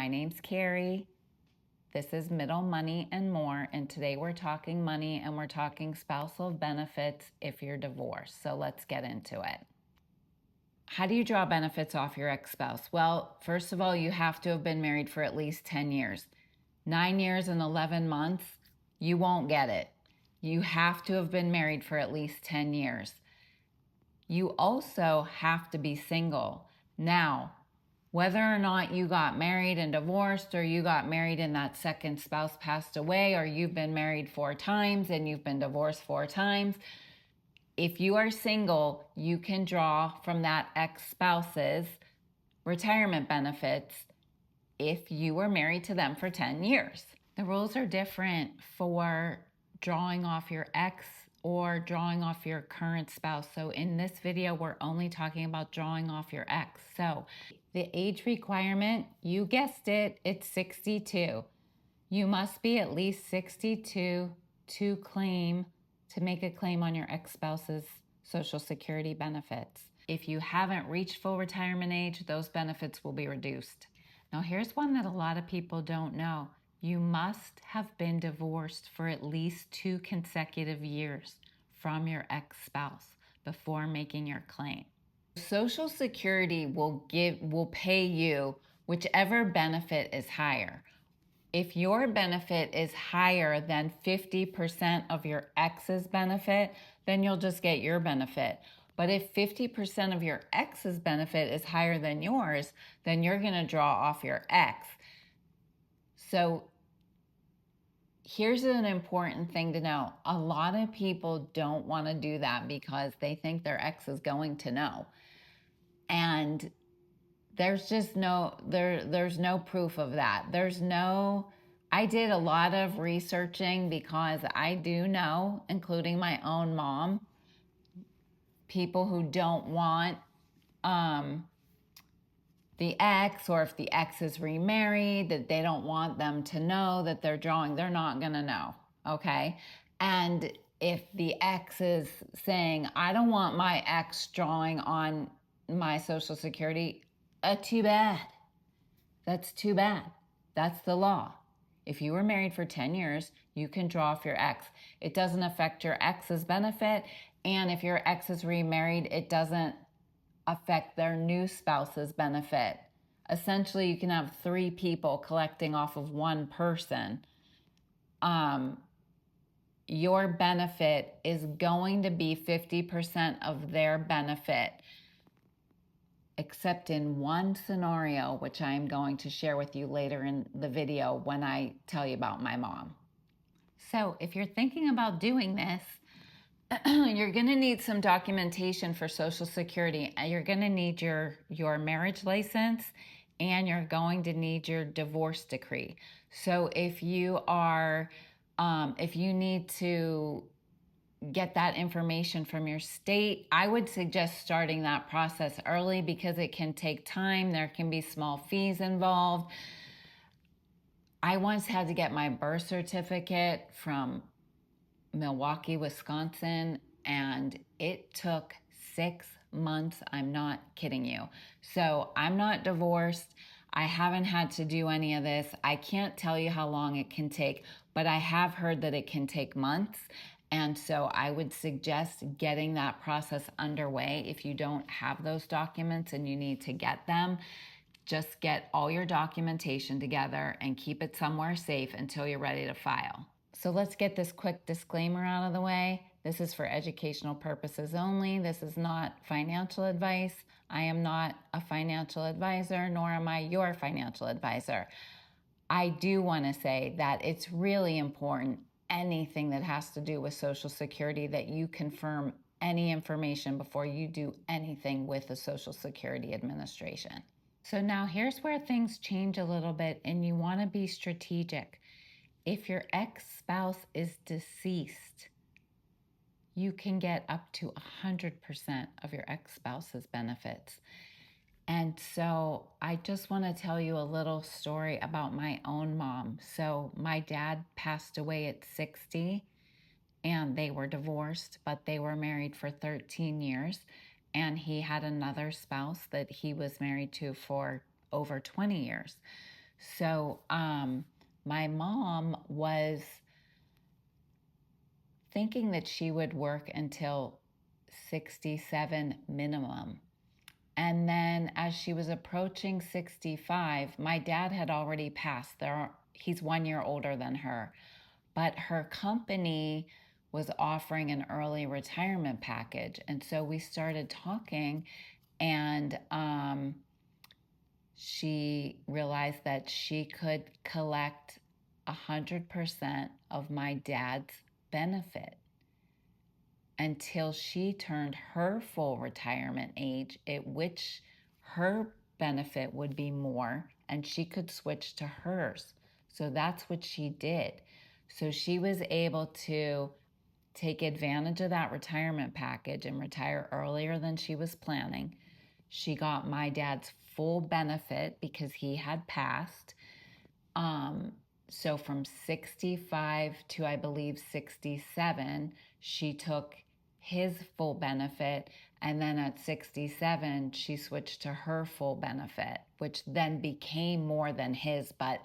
My name's Carrie. This is Middle Money and More, and today we're talking money and we're talking spousal benefits if you're divorced. So let's get into it. How do you draw benefits off your ex-spouse? Well, first of all, you have to have been married for at least 10 years. 9 years and 11 months, you won't get it. You have to have been married for at least 10 years. You also have to be single. Now, whether or not you got married and divorced, or you got married and that second spouse passed away, or you've been married 4 times and you've been divorced 4 times, if you are single, you can draw from that ex-spouse's retirement benefits if you were married to them for 10 years. The rules are different for drawing off your ex or drawing off your current spouse. So in this video, we're only talking about drawing off your ex. So the age requirement, you guessed it, it's 62. You must be at least 62 to make a claim on your ex-spouse's Social Security benefits. If you haven't reached full retirement age, those benefits will be reduced. Now here's one that a lot of people don't know. You must have been divorced for at least 2 consecutive years from your ex-spouse before making your claim. Social Security will pay you whichever benefit is higher. If your benefit is higher than 50% of your ex's benefit, then you'll just get your benefit. But if 50% of your ex's benefit is higher than yours, then you're going to draw off your ex. So here's an important thing to know. A lot of people don't want to do that because they think their ex is going to know. And there's just there's no proof of that. I did a lot of researching because I do know, including my own mom, people who don't want the ex, or if the ex is remarried, that they don't want them to know that they're not going to know, okay? And if the ex is saying, I don't want my ex drawing on my Social Security, too bad. That's too bad. That's the law. If you were married for 10 years, you can draw off your ex. It doesn't affect your ex's benefit, and if your ex is remarried, it doesn't affect their new spouse's benefit. Essentially, you can have 3 people collecting off of one person. Your benefit is going to be 50% of their benefit, except in one scenario, which I'm going to share with you later in the video when I tell you about my mom. So if you're thinking about doing this, you're going to need some documentation for Social Security. You're going to need your marriage license, and you're going to need your divorce decree. So if you need to get that information from your state, I would suggest starting that process early because it can take time. There can be small fees involved. I once had to get my birth certificate from Milwaukee, Wisconsin, and it took 6 months. I'm not kidding you. So I'm not divorced. I haven't had to do any of this. I can't tell you how long it can take, but I have heard that it can take months. And so I would suggest getting that process underway. If you don't have those documents and you need to get them, just get all your documentation together and keep it somewhere safe until you're ready to file. So let's get this quick disclaimer out of the way. This is for educational purposes only. This is not financial advice. I am not a financial advisor, nor am I your financial advisor. I do want to say that it's really important, anything that has to do with Social Security, that you confirm any information before you do anything with the Social Security Administration. So now here's where things change a little bit, and you want to be strategic. If your ex-spouse is deceased, you can get up to 100% of your ex-spouse's benefits. And so I just want to tell you a little story about my own mom. So my dad passed away at 60, and they were divorced, but they were married for 13 years. And he had another spouse that he was married to for over 20 years. So my mom was thinking that she would work until 67 minimum. And then as she was approaching 65, my dad had already passed. He's 1 year older than her. But her company was offering an early retirement package. And so we started talking, and she realized that she could collect 100% of my dad's benefit until she turned her full retirement age, at which her benefit would be more and she could switch to hers. So that's what she did. So she was able to take advantage of that retirement package and retire earlier than she was planning. She got my dad's full benefit because he had passed. So from 65 to, I believe, 67, she took his full benefit. And then at 67, she switched to her full benefit, which then became more than his. But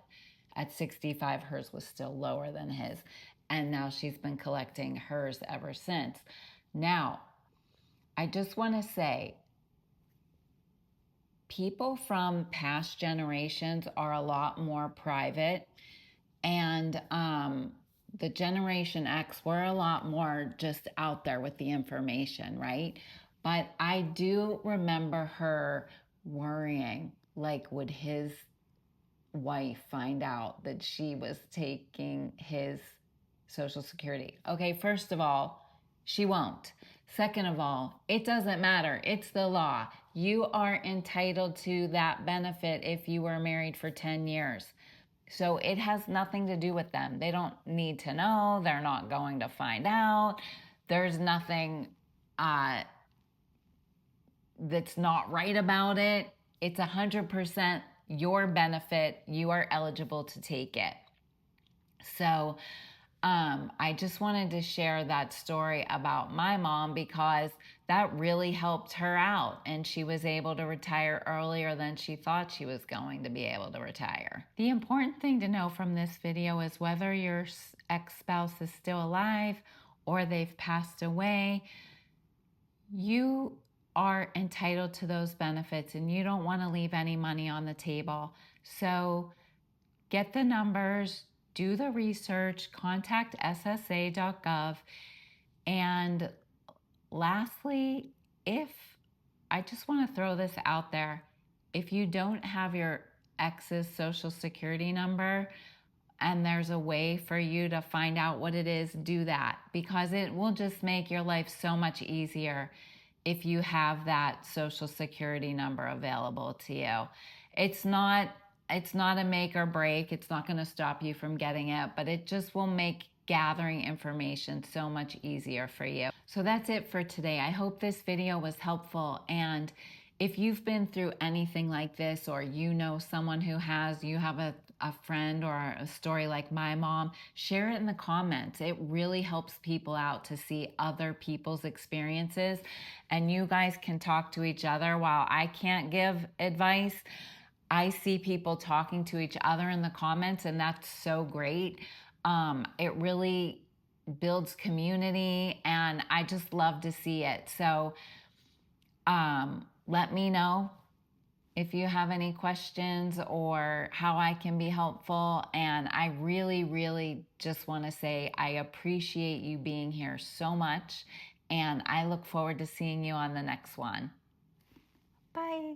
at 65, hers was still lower than his. And now she's been collecting hers ever since. Now, I just want to say, people from past generations are a lot more private, and the Generation X, we're a lot more just out there with the information, right? But I do remember her worrying, like, would his wife find out that she was taking his Social Security? Okay, first of all, she won't. Second of all, it doesn't matter. It's the law. You are entitled to that benefit if you were married for 10 years. So it has nothing to do with them. They don't need to know. They're not going to find out. There's nothing that's not right about it. It's 100% your benefit. You are eligible to take it. So I just wanted to share that story about my mom because that really helped her out, and she was able to retire earlier than she thought she was going to be able to retire. The important thing to know from this video is whether your ex-spouse is still alive or they've passed away, you are entitled to those benefits and you don't want to leave any money on the table. So get the numbers, do the research, contact ssa.gov. And lastly, I just want to throw this out there, if you don't have your ex's Social Security number and there's a way for you to find out what it is, do that, because it will just make your life so much easier if you have that Social Security number available to you. It's not a make or break. It's not going to stop you from getting it, but it just will make gathering information so much easier for you. So that's it for today. I hope this video was helpful. And if you've been through anything like this, or you know someone who has, you have a friend or a story like my mom, share it in the comments. It really helps people out to see other people's experiences. And you guys can talk to each other. While I can't give advice, I see people talking to each other in the comments, and that's so great. It really builds community, and I just love to see it. So let me know if you have any questions or how I can be helpful. And I really, really just want to say I appreciate you being here so much, and I look forward to seeing you on the next one. Bye.